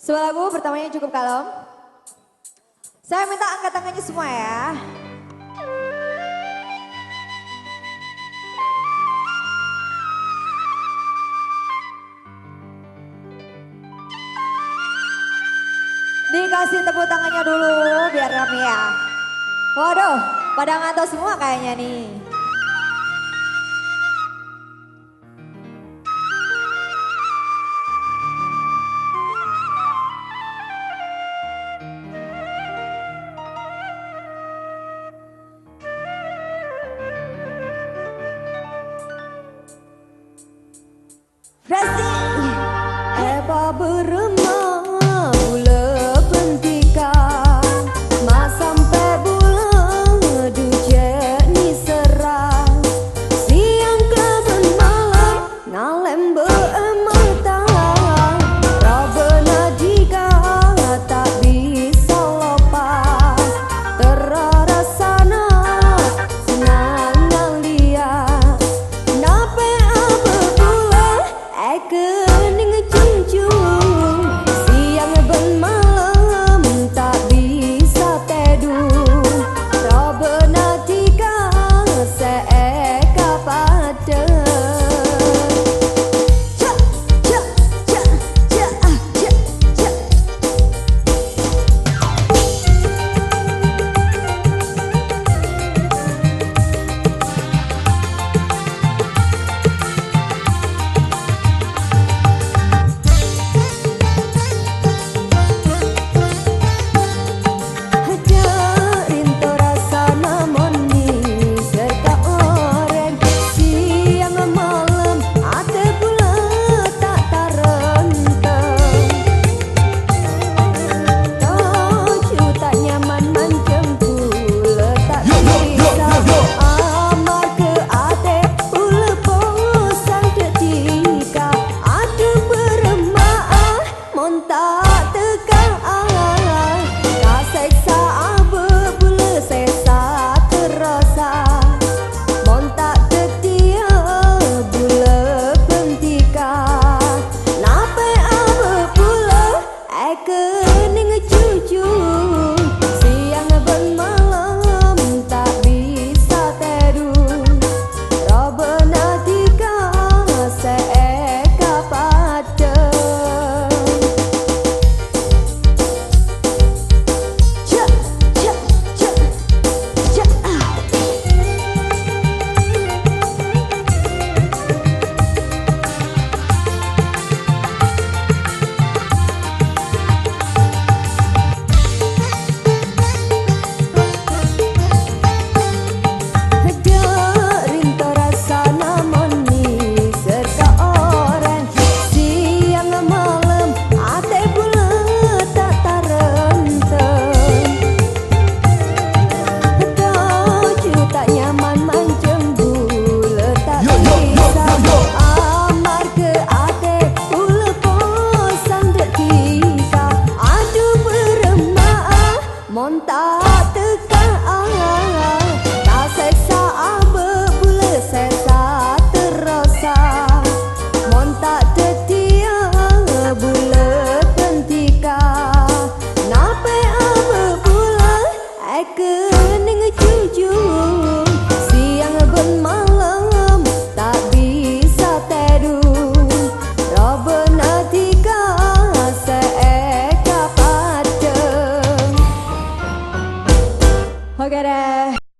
Sebuah lagu pertamanya cukup kalem. Saya minta angkat tangannya semua ya. Dikasih tepuk tangannya dulu biar rame ya. Waduh, pada ngantuk semua kayaknya nih. Resi, Eba beremah bula pentika, mak sampai bulan duje ni serang, siang kelaban malam ngalem beemata, rabena jika tak bisa lepas, terarasana senang ngeliat, nape apa pula kening junjung, siang ben malam tak bisa tidur, rabena jika seeka pada. Tak tekan tak seksa berbula sesa terasa, mon tak tetia bula pentika, nape apa pula kening jujur, siang ben malam tak bisa tidur, rabena tika seeka pada. Oke deh.